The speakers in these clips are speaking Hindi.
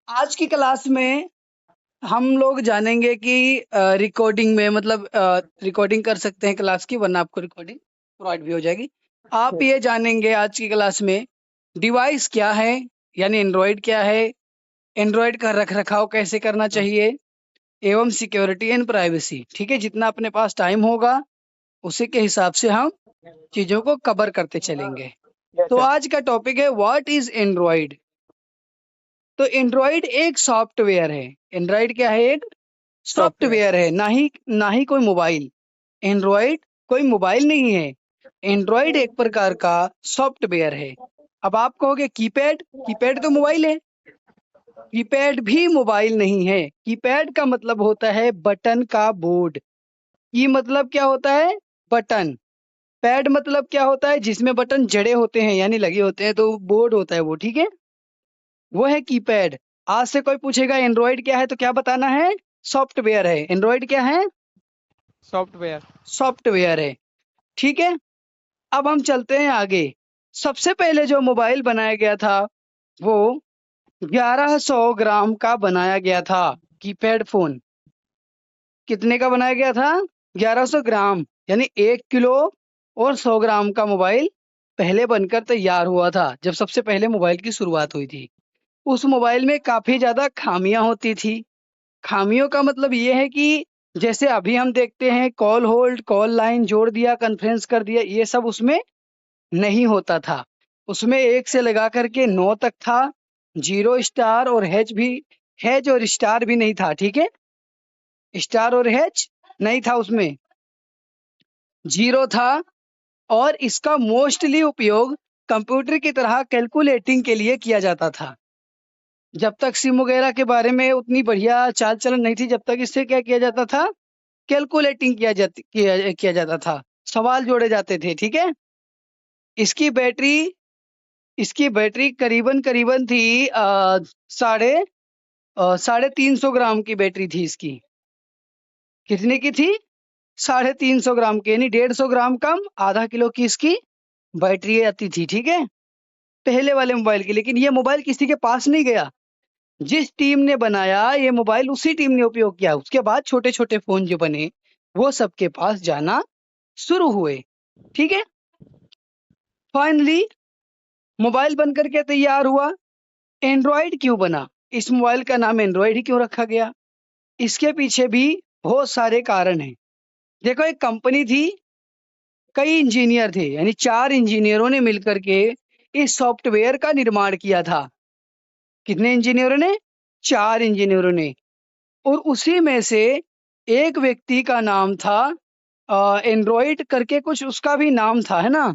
आज की क्लास में हम लोग जानेंगे कि रिकॉर्डिंग में मतलब रिकॉर्डिंग कर सकते हैं क्लास की, वरना आपको रिकॉर्डिंग प्रोवाइड भी हो जाएगी। आप ये जानेंगे आज की क्लास में डिवाइस क्या है, यानी एंड्रॉयड क्या है, एंड्रॉयड का रख रखाव कैसे करना चाहिए, एवं सिक्योरिटी एंड प्राइवेसी। ठीक है, जितना अपने पास टाइम होगा उसी के हिसाब से हम चीजों को कवर करते चलेंगे। तो आज का टॉपिक है व्हाट इज एंड्रॉयड। तो एंड्रॉयड एक सॉफ्टवेयर है। एंड्रॉयड क्या है? एक सॉफ्टवेयर है, ना ही कोई मोबाइल। एंड्रॉयड कोई मोबाइल नहीं है। एंड्रॉयड एक प्रकार का सॉफ्टवेयर है। अब आप कहोगे कीपैड, कीपैड तो मोबाइल है। कीपैड भी मोबाइल नहीं है। कीपैड का मतलब होता है बटन का बोर्ड। की मतलब क्या होता है? बटन। पैड मतलब क्या होता है? जिसमें बटन जड़े होते हैं यानी लगे होते हैं, तो बोर्ड होता है वो। ठीक है, वो है कीपैड। आज से कोई पूछेगा एंड्रॉयड क्या है तो क्या बताना है? सॉफ्टवेयर है। एंड्रॉयड क्या है? सॉफ्टवेयर। सॉफ्टवेयर है। ठीक है, अब हम चलते हैं आगे। सबसे पहले जो मोबाइल बनाया गया था वो 1100 ग्राम का बनाया गया था। कीपैड फोन कितने का बनाया गया था? 1100 ग्राम, यानी 1 किलो और 100 ग्राम का मोबाइल पहले बनकर तैयार हुआ था जब सबसे पहले मोबाइल की शुरुआत हुई थी। उस मोबाइल में काफी ज्यादा खामियां होती थी। खामियों का मतलब ये है कि जैसे अभी हम देखते हैं कॉल होल्ड, कॉल लाइन जोड़ दिया, कॉन्फ्रेंस कर दिया, ये सब उसमें नहीं होता था। उसमें 1 से लगा करके 9 तक था। 0 स्टार और हैज और स्टार भी नहीं था। ठीक है, स्टार और हैज नहीं था उसमें, 0 था। और इसका मोस्टली उपयोग कंप्यूटर की तरह कैलकुलेटिंग के लिए किया जाता था। जब तक सिम वगैरह के बारे में उतनी बढ़िया चाल चलन नहीं थी, जब तक इससे क्या किया जाता था? कैलकुलेटिंग किया जाता था, सवाल जोड़े जाते थे। ठीक है, इसकी बैटरी इसकी बैटरी करीबन करीबन थी साढ़े 350 ग्राम की बैटरी थी इसकी। कितने की थी? 350 ग्राम की, यानी 150 ग्राम कम, आधा किलो की इसकी बैटरी आती थी। ठीक है, पहले वाले मोबाइल की। लेकिन ये मोबाइल किसी के पास नहीं गया। जिस टीम ने बनाया ये मोबाइल उसी टीम ने उपयोग किया। उसके बाद छोटे छोटे फोन जो बने वो सबके पास जाना शुरू हुए। ठीक है, फाइनली मोबाइल बनकर के तैयार हुआ। एंड्रॉयड क्यों बना? इस मोबाइल का नाम एंड्रॉयड ही क्यों रखा गया? इसके पीछे भी बहुत सारे कारण हैं। देखो, एक कंपनी थी, कई इंजीनियर थे, यानी 4 इंजीनियरों ने मिलकर के इस सॉफ्टवेयर का निर्माण किया था। कितने इंजीनियरों ने? 4 इंजीनियरों ने। और उसी में से एक व्यक्ति का नाम था एंड्रॉइड करके, कुछ उसका भी नाम था, है ना।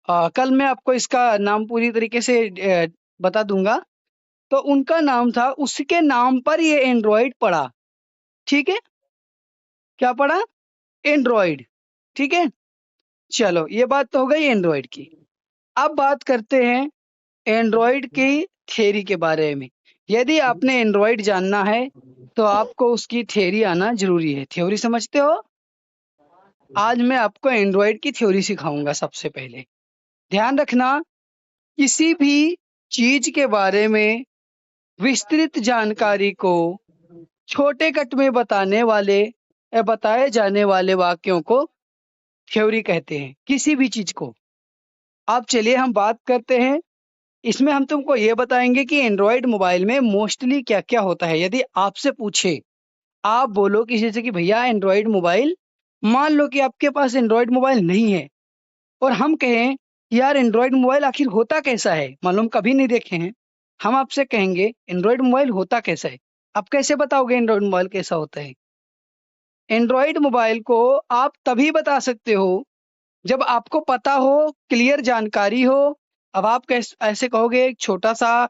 कल मैं आपको इसका नाम पूरी तरीके से बता दूंगा। तो उनका नाम था, उसके नाम पर ये एंड्रॉइड पड़ा। ठीक है, क्या पड़ा? एंड्रॉइड। ठीक है, चलो ये बात तो हो गई एंड्रॉइड की। अब बात करते हैं एंड्रॉइड की थ्योरी के बारे में। यदि आपने एंड्रॉइड जानना है तो आपको उसकी थ्योरी आना जरूरी है। थ्योरी समझते हो? आज मैं आपको एंड्रॉइड की थ्योरी सिखाऊंगा। सबसे पहले ध्यान रखना, किसी भी चीज के बारे में विस्तृत जानकारी को छोटे कट में बताने वाले या बताए जाने वाले वाक्यों को थ्योरी कहते हैं, किसी भी चीज को। अब चलिए हम बात करते हैं। इसमें हम तुमको ये बताएंगे कि एंड्रॉयड मोबाइल में मोस्टली क्या क्या होता है। यदि आपसे पूछे, आप बोलो किसी से कि भैया एंड्रॉयड मोबाइल, मान लो कि आपके पास एंड्रॉयड मोबाइल नहीं है, और हम कहें यार एंड्रॉयड मोबाइल आखिर होता कैसा है, मालूम कभी नहीं देखे हैं। हम आपसे कहेंगे एंड्रॉयड मोबाइल होता कैसा है, आप कैसे बताओगे एंड्रॉयड मोबाइल कैसा होता है? एंड्रॉयड मोबाइल को आप तभी बता सकते हो जब आपको पता हो, क्लियर जानकारी हो। अब आप कैसे ऐसे कहोगे एक छोटा सा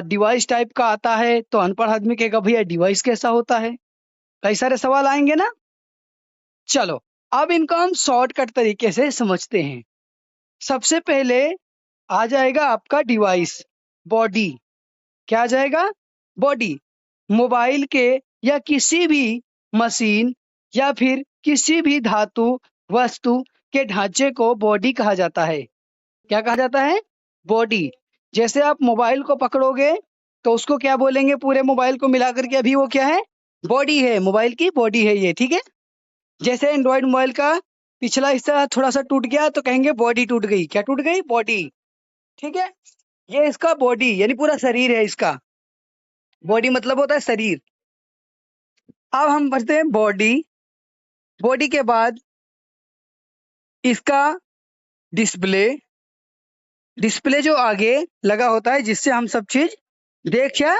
डिवाइस टाइप का आता है, तो अनपढ़ आदमी कहेगा भैया डिवाइस कैसा होता है? कई सारे सवाल आएंगे ना। चलो अब इनको हम शॉर्टकट तरीके से समझते हैं। सबसे पहले आ जाएगा आपका डिवाइस, बॉडी। क्या आ जाएगा? बॉडी। मोबाइल के या किसी भी मशीन या फिर किसी भी धातु वस्तु के ढांचे को बॉडी कहा जाता है। क्या कहा जाता है? बॉडी। जैसे आप मोबाइल को पकड़ोगे तो उसको क्या बोलेंगे? पूरे मोबाइल को मिलाकर के अभी वो क्या है? बॉडी है, मोबाइल की बॉडी है ये, ठीक है। जैसे एंड्रॉइड मोबाइल का पिछला हिस्सा थोड़ा सा टूट गया तो कहेंगे बॉडी टूट गई। क्या टूट गई? बॉडी, ठीक है। ये इसका बॉडी यानी पूरा शरीर है इसका। बॉडी मतलब होता है शरीर। अब हम बढ़ते हैं बॉडी। बॉडी के बाद इसका डिस्प्ले। डिस्प्ले जो आगे लगा होता है जिससे हम सब चीज देख या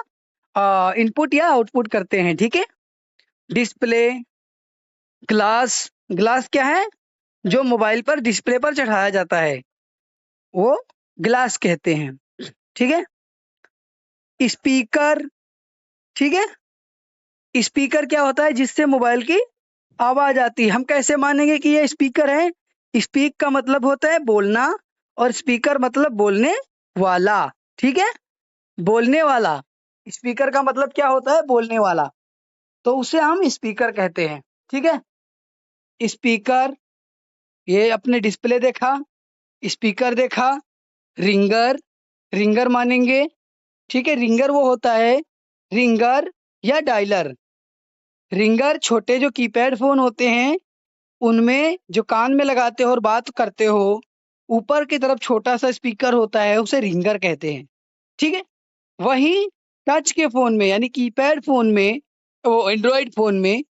इनपुट या आउटपुट करते हैं, ठीक है। डिस्प्ले। ग्लास। ग्लास क्या है? जो मोबाइल पर डिस्प्ले पर चढ़ाया जाता है वो ग्लास कहते हैं, ठीक है। स्पीकर, ठीक है। स्पीकर क्या होता है? जिससे मोबाइल की आवाज आती है। हम कैसे मानेंगे कि ये स्पीकर है? स्पीक का मतलब होता है बोलना और स्पीकर मतलब बोलने वाला, ठीक है। बोलने वाला। स्पीकर का मतलब क्या होता है? बोलने वाला। तो उसे हम स्पीकर कहते हैं, ठीक है। स्पीकर, ये अपने डिस्प्ले देखा, स्पीकर देखा। रिंगर। रिंगर मानेंगे, ठीक है। रिंगर वो होता है, रिंगर या डायलर। रिंगर छोटे जो कीपैड फोन होते हैं उनमें जो कान में लगाते हो और बात करते हो, ऊपर की तरफ छोटा सा स्पीकर होता है, उसे रिंगर कहते हैं, ठीक है। वही टच के फोन में यानी कीपैड फोन में, वो एंड्रॉइड फोन में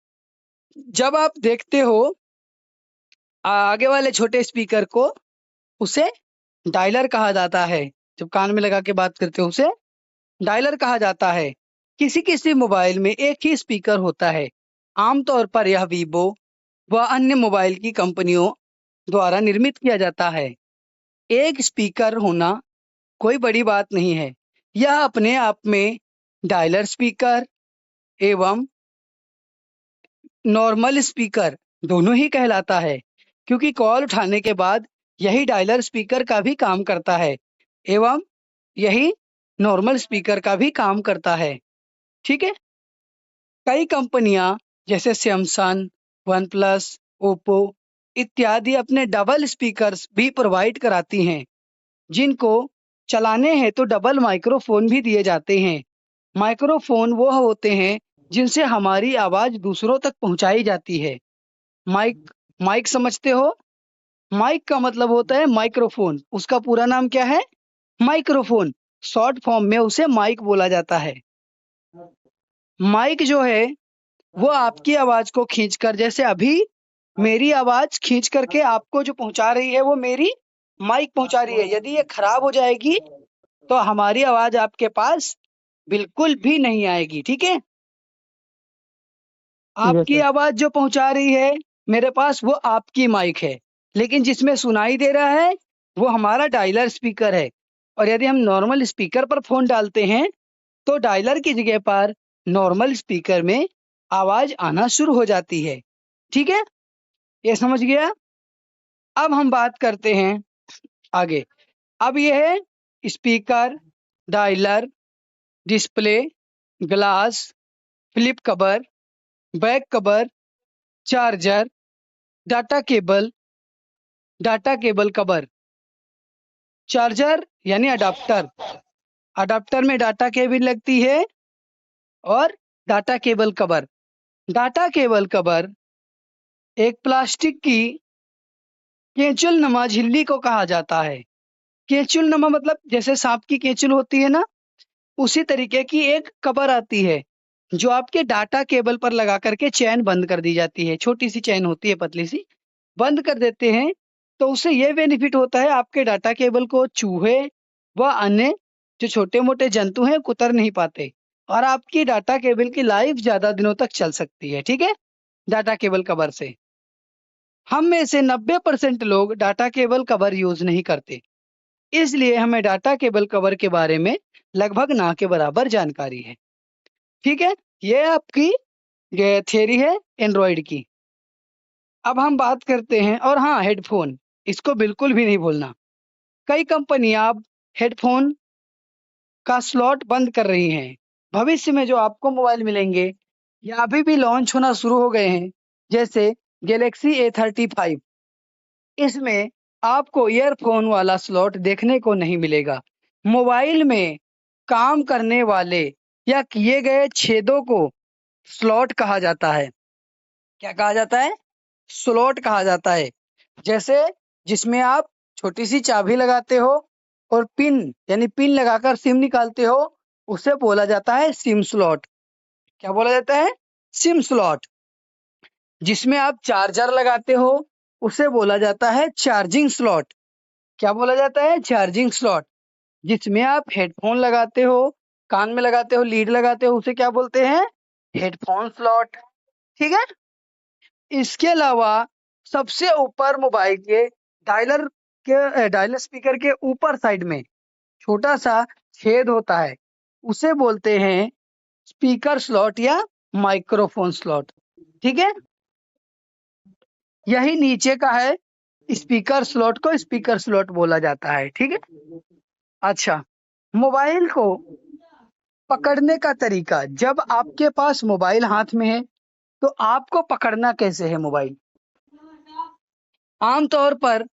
जब आप देखते हो आगे वाले छोटे स्पीकर को, उसे डायलर कहा जाता है। जब कान में लगा के बात करते हो उसे डायलर कहा जाता है। किसी किसी मोबाइल में एक ही स्पीकर होता है। आमतौर पर यह वीवो व अन्य मोबाइल की कंपनियों द्वारा निर्मित किया जाता है। एक स्पीकर होना कोई बड़ी बात नहीं है। यह अपने आप में डायलर स्पीकर एवं नॉर्मल स्पीकर दोनों ही कहलाता है, क्योंकि कॉल उठाने के बाद यही डायलर स्पीकर का भी काम करता है एवं यही नॉर्मल स्पीकर का भी काम करता है, ठीक है। कई कंपनियां जैसे सैमसंग, वन प्लस, ओप्पो इत्यादि अपने डबल स्पीकर्स भी प्रोवाइड कराती हैं, जिनको चलाने हैं तो डबल माइक्रोफोन भी दिए जाते हैं। माइक्रोफोन वो होते हैं जिनसे हमारी आवाज दूसरों तक पहुंचाई जाती है। माइक, माइक समझते हो? माइक का मतलब होता है माइक्रोफोन। उसका पूरा नाम क्या है? माइक्रोफोन। शॉर्ट फॉर्म में उसे माइक बोला जाता है। माइक जो है वो आपकी आवाज को खींचकर, जैसे अभी मेरी आवाज खींच करके आपको जो पहुंचा रही है वो मेरी माइक पहुंचा रही है। यदि ये खराब हो जाएगी तो हमारी आवाज आपके पास बिल्कुल भी नहीं आएगी, ठीक है। ठीक है आपकी सर। आवाज जो पहुंचा रही है मेरे पास वो आपकी माइक है, लेकिन जिसमें सुनाई दे रहा है वो हमारा डायलर स्पीकर है। और यदि हम नॉर्मल स्पीकर पर फोन डालते हैं तो डायलर की जगह पर नॉर्मल स्पीकर में आवाज आना शुरू हो जाती है, ठीक है। ये समझ गया। अब हम बात करते हैं आगे। अब ये है speaker, dialer, display, glass, flip cover, back cover, charger, data cable, data cable cover. Charger यानी अडाप्टर। अडाप्टर में डाटा केबल लगती है और data cable cover. Data cable cover एक प्लास्टिक की केंचुल नमा झिल्ली को कहा जाता है। केंचुल नमा मतलब जैसे सांप की केंचुल होती है ना, उसी तरीके की एक कवर आती है जो आपके डाटा केबल पर लगा करके चैन बंद कर दी जाती है। छोटी सी चैन होती है, पतली सी, बंद कर देते हैं तो उससे यह बेनिफिट होता है आपके डाटा केबल को चूहे व अन्य जो छोटे मोटे जंतु हैं कुतर नहीं पाते और आपकी डाटा केबल की लाइफ ज्यादा दिनों तक चल सकती है, ठीक है। डाटा केबल कवर से हम में से 90% लोग डाटा केबल कवर यूज नहीं करते, इसलिए हमें डाटा केबल कवर के बारे में लगभग ना के बराबर जानकारी है, ठीक है। ये आपकी ये थियरी है एंड्रॉइड की। अब हम बात करते हैं, और हाँ, हेडफोन, इसको बिल्कुल भी नहीं भूलना। कई कंपनियां अब हेडफोन का स्लॉट बंद कर रही हैं। भविष्य में जो आपको मोबाइल मिलेंगे या अभी भी लॉन्च होना शुरू हो गए हैं, जैसे गैलेक्सी A35, इसमें आपको ईयरफोन वाला स्लॉट देखने को नहीं मिलेगा। मोबाइल में काम करने वाले या किए गए छेदों को स्लॉट कहा जाता है। क्या कहा जाता है? स्लॉट कहा जाता है। जैसे जिसमें आप छोटी सी चाबी लगाते हो और पिन यानी पिन लगाकर सिम निकालते हो, उसे बोला जाता है सिम स्लॉट। क्या बोला जाता है? SIM slot. जिसमें आप चार्जर लगाते हो, उसे बोला जाता है चार्जिंग स्लॉट। क्या बोला जाता है? Charging slot. जिसमें आप हेडफोन लगाते हो, कान में लगाते हो, लीड लगाते हो, उसे क्या बोलते हैं? Headphone slot. ठीक है। इसके अलावा सबसे ऊपर मोबाइल के डायलर स्पीकर के ऊपर साइड में छोटा सा छेद होता है, उसे बोलते हैं स्पीकर स्लॉट या माइक्रोफोन स्लॉट। ठीक है। यही नीचे का है, स्पीकर स्लॉट को स्पीकर स्लॉट बोला जाता है। ठीक है। अच्छा, मोबाइल को पकड़ने का तरीका। जब आपके पास मोबाइल हाथ में है तो आपको पकड़ना कैसे है मोबाइल? आमतौर पर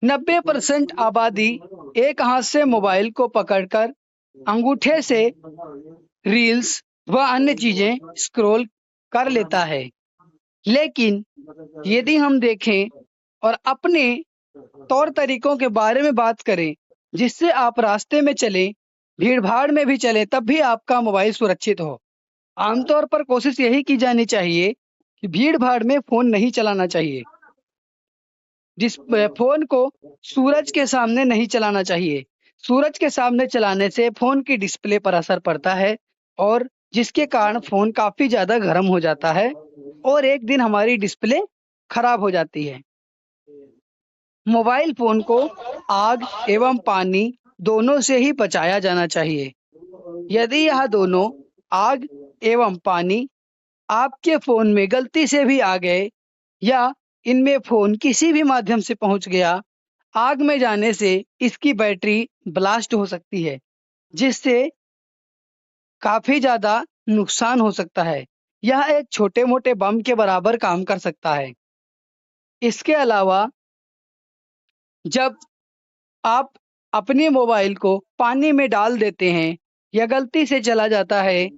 90% आबादी एक हाथ से मोबाइल को पकड़कर अंगूठे से रील्स व अन्य चीजें स्क्रॉल कर लेता है। लेकिन यदि हम देखें और अपने तौर तरीकों के बारे में बात करें, जिससे आप रास्ते में चलें, भीड़ भाड़ में भी चलें, तब भी आपका मोबाइल सुरक्षित हो। आमतौर पर कोशिश यही की जानी चाहिए कि भीड़ भाड़ में फोन नहीं चलाना चाहिए। जिस फोन को सूरज के सामने नहीं चलाना चाहिए। सूरज के सामने चलाने से फोन की डिस्प्ले पर असर पड़ता है और जिसके कारण फोन काफी ज्यादा गर्म हो जाता है और एक दिन हमारी डिस्प्ले खराब हो जाती है। मोबाइल फोन को आग एवं पानी दोनों से ही बचाया जाना चाहिए। यदि यह दोनों आग एवं पानी आपके फोन में गलती से भी आ गए या इनमें फोन किसी भी माध्यम से पहुंच गया, आग में जाने से इसकी बैटरी ब्लास्ट हो सकती है, जिससे काफी ज्यादा नुकसान हो सकता है। यह एक छोटे मोटे बम के बराबर काम कर सकता है। इसके अलावा जब आप अपने मोबाइल को पानी में डाल देते हैं या गलती से चला जाता है,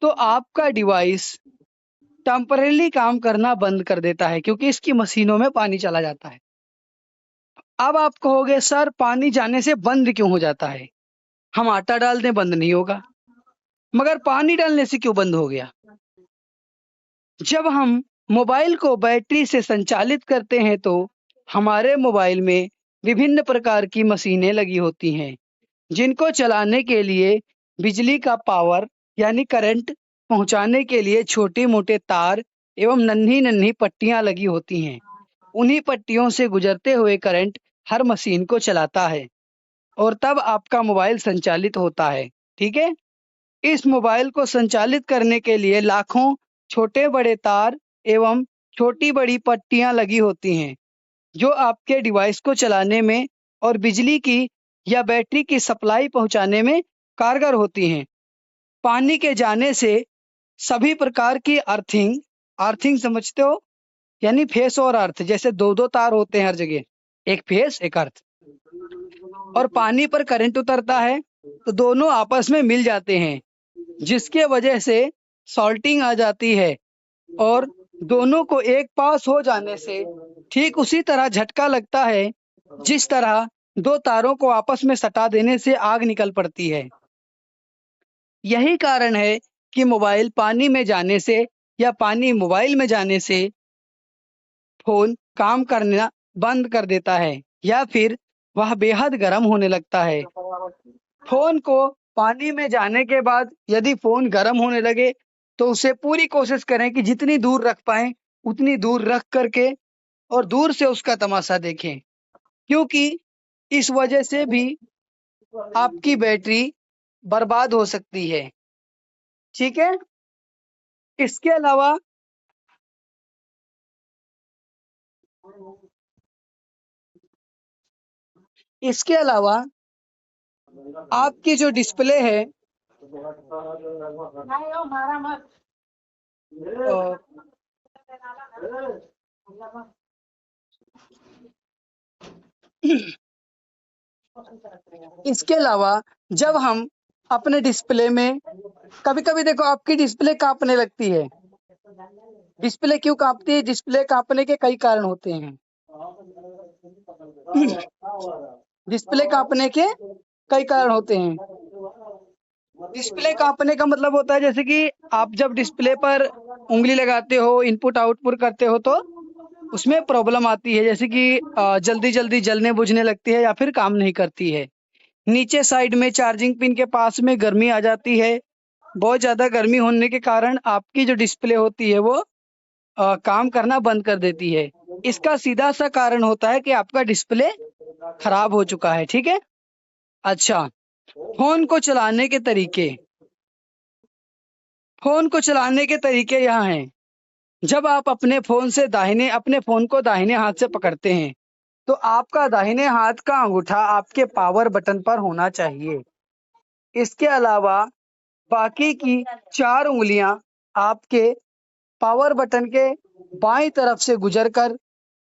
तो आपका डिवाइस टेम्परेली काम करना बंद कर देता है, क्योंकि इसकी मशीनों में पानी चला जाता है। अब आप कहोगे सर पानी जाने से बंद क्यों हो जाता है? हम आटा डाल दें बंद नहीं होगा, मगर पानी डालने से क्यों बंद हो गया? जब हम मोबाइल को बैटरी से संचालित करते हैं तो हमारे मोबाइल में विभिन्न प्रकार की मशीनें लगी होती हैं, जिनको चलाने के लिए बिजली का पावर यानी करंट पहुंचाने के लिए छोटे मोटे तार एवं नन्ही नन्ही पट्टियां लगी होती हैं। उन्हीं पट्टियों से गुजरते हुए करंट हर मशीन को चलाता है और तब आपका मोबाइल संचालित होता है। ठीक है। इस मोबाइल को संचालित करने के लिए लाखों छोटे बड़े तार एवं छोटी बड़ी पट्टियां लगी होती हैं, जो आपके डिवाइस को चलाने में और बिजली की या बैटरी की सप्लाई पहुंचाने में कारगर होती हैं। पानी के जाने से सभी प्रकार की अर्थिंग अर्थिंग समझते हो? यानी फेस और अर्थ, जैसे दो दो तार होते हैं हर जगह, एक फेस एक अर्थ, और पानी पर करंट उतरता है तो दोनों आपस में मिल जाते हैं, जिसके वजह से सॉल्टिंग आ जाती है और दोनों को एक पास हो जाने से ठीक उसी तरह झटका लगता है जिस तरह दो तारों को आपस में सटा देने से आग निकल पड़ती है। यही कारण है कि मोबाइल पानी में जाने से या पानी मोबाइल में जाने से फोन काम करना बंद कर देता है या फिर वह बेहद गर्म होने लगता है। फोन को पानी में जाने के बाद यदि फोन गर्म होने लगे तो उसे पूरी कोशिश करें कि जितनी दूर रख पाएं उतनी दूर रख करके और दूर से उसका तमाशा देखें, क्योंकि इस वजह से भी आपकी बैटरी बर्बाद हो सकती है। ठीक है। इसके अलावा इसके अलावा आपकी जो डिस्प्ले है अ, इसके अलावा जब हम अपने डिस्प्ले में कभी कभी देखो आपकी डिस्प्ले कांपने लगती है। डिस्प्ले क्यों कांपती है? डिस्प्ले कांपने के कई कारण होते हैं। डिस्प्ले कांपने के कई कारण होते हैं। डिस्प्ले कांपने का मतलब होता है जैसे कि आप जब डिस्प्ले पर उंगली लगाते हो, इनपुट आउटपुट करते हो, तो उसमें प्रॉब्लम आती है, जैसे कि जल्दी जल्दी जलने बुझने लगती है या फिर काम नहीं करती है। नीचे साइड में चार्जिंग पिन के पास में गर्मी आ जाती है। बहुत ज़्यादा गर्मी होने के कारण आपकी जो डिस्प्ले होती है वो काम करना बंद कर देती है। इसका सीधा सा कारण होता है कि आपका डिस्प्ले खराब हो चुका है। ठीक है। अच्छा, फोन को चलाने के तरीके। फोन को चलाने के तरीके यहाँ हैं। जब आप अपने फोन को दाहिने हाथ से पकड़ते हैं तो आपका दाहिने हाथ का अंगूठा आपके पावर बटन पर होना चाहिए। इसके अलावा बाकी की 4 उंगलियां आपके पावर बटन के बाईं तरफ से गुजरकर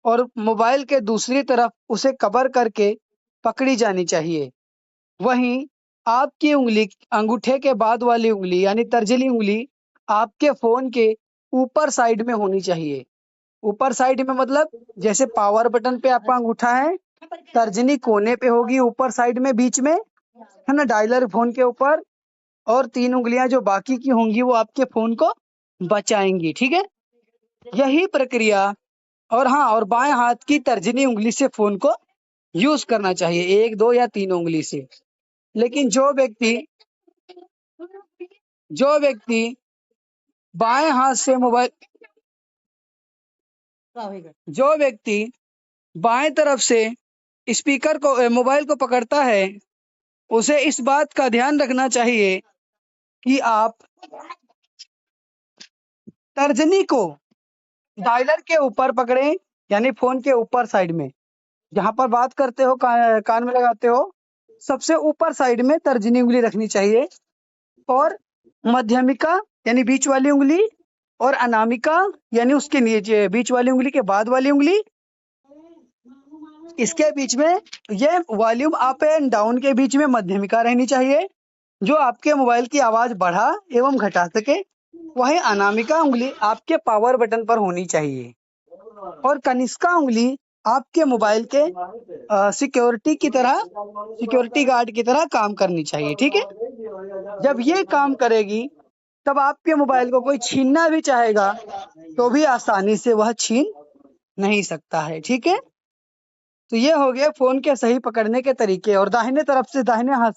और मोबाइल के दूसरी तरफ उसे कवर करके पकड़ी जानी चाहिए। वहीं आपकी उंगली, अंगूठे के बाद वाली उंगली यानी तर्जनी उंगली आपके फोन के ऊपर साइड में होनी चाहिए। ऊपर साइड में मतलब जैसे पावर बटन पे आपका अंगूठा है, तर्जनी कोने पे होगी, ऊपर साइड में बीच में, है ना, डायलर फोन के ऊपर, और 3 उंगलियां जो बाकी की होंगी वो आपके फोन को बचाएंगी। ठीक है। यही प्रक्रिया, और हाँ, और बाएं हाथ की तर्जनी उंगली से फोन को यूज करना चाहिए, 1, 2 या 3 उंगली से। लेकिन जो व्यक्ति बाएं हाथ से मोबाइल जो व्यक्ति बाएं तरफ से स्पीकर को मोबाइल को पकड़ता है उसे इस बात का ध्यान रखना चाहिए कि आप तर्जनी को डायलर के ऊपर पकड़ें, यानी फोन के ऊपर साइड में, जहां पर बात करते हो, कान में लगाते हो, सबसे ऊपर साइड में तर्जनी उंगली रखनी चाहिए, और मध्यमिका यानी बीच वाली उंगली, और अनामिका यानी उसके नीचे बीच वाली उंगली के बाद वाली उंगली, इसके बीच में, ये वॉल्यूम अप एंड डाउन के बीच में मध्यमिका रहनी चाहिए जो आपके मोबाइल की आवाज बढ़ा एवं घटा सके। वही अनामिका उंगली आपके पावर बटन पर होनी चाहिए, और कनिष्का उंगली आपके मोबाइल के सिक्योरिटी गार्ड की तरह काम करनी चाहिए। ठीक है। जब ये काम करेगी तब आपके मोबाइल को कोई छीनना भी चाहेगा तो भी आसानी से वह छीन नहीं सकता है। ठीक है। तो ये हो गया फोन के सही पकड़ने के तरीके, और दाहिने हाथ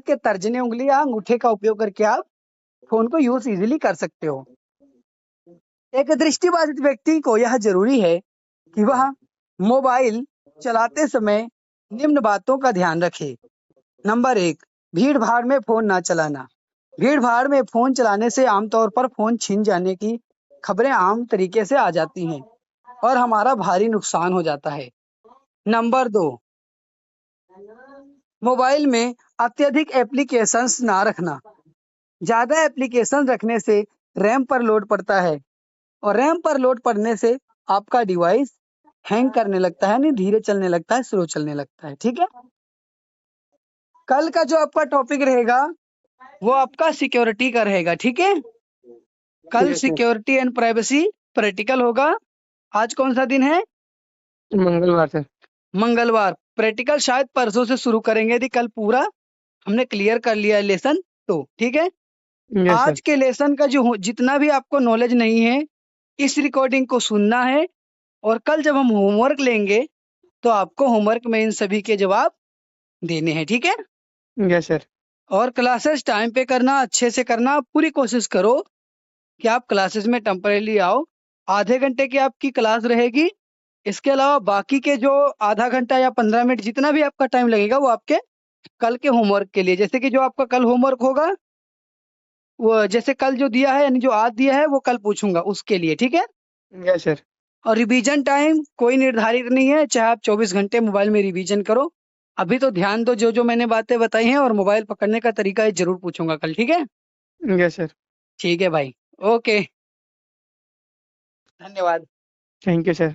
के तर्जनी उंगली या अंगूठे का उपयोग करके आप फोन को यूज इजीली कर सकते हो। एक दृष्टिबाधित व्यक्ति को यह जरूरी है कि वह मोबाइल चलाते समय निम्न बातों का ध्यान रखे। नंबर 1, भीड़ भाड़ में फोन ना चलाना। भीड़ भाड़ में फोन चलाने से आमतौर पर फोन छीन जाने की खबरें आम तरीके से आ जाती हैं और हमारा भारी नुकसान हो जाता है। नंबर 2, मोबाइल में अत्यधिक एप्लीकेशंस ना रखना। ज्यादा एप्लीकेशन रखने से रैम पर लोड पड़ता है, और रैम पर लोड पड़ने से आपका डिवाइस हैंग करने लगता है, नहीं धीरे चलने लगता है, स्लो चलने लगता है। ठीक है। कल का जो आपका टॉपिक रहेगा वो आपका सिक्योरिटी का रहेगा। ठीक है। कल सिक्योरिटी एंड प्राइवेसी प्रैक्टिकल होगा। आज कौन सा दिन है? मंगलवार सर। मंगलवार। प्रैक्टिकल शायद परसों से शुरू करेंगे यदि कल पूरा हमने क्लियर कर लिया लेसन तो। ठीक है। यस आज सर। के लेसन का जितना भी आपको नॉलेज नहीं है, इस रिकॉर्डिंग को सुनना है, और कल जब हम होमवर्क लेंगे तो आपको होमवर्क में इन सभी के जवाब देने हैं। ठीक है। Yes sir. और क्लासेस टाइम पे करना, अच्छे से करना, पूरी कोशिश करो कि आप क्लासेस में टेम्परेली आओ। आधे घंटे की आपकी क्लास रहेगी। इसके अलावा बाकी के जो आधा घंटा या 15 मिनट जितना भी आपका टाइम लगेगा वो आपके कल के होमवर्क के लिए, जैसे कि जो आपका कल होमवर्क होगा वो जैसे कल जो दिया है यानी जो आज दिया है वो कल पूछूंगा उसके लिए। ठीक है। Yes sir. और रिवीजन टाइम कोई निर्धारित नहीं है, चाहे आप 24 घंटे मोबाइल में रिवीजन करो। अभी तो ध्यान दो जो जो मैंने बातें बताई हैं, और मोबाइल पकड़ने का तरीका ये जरूर पूछूंगा कल। ठीक है। Yes sir. ठीक है भाई। ओके, धन्यवाद। Thank you sir.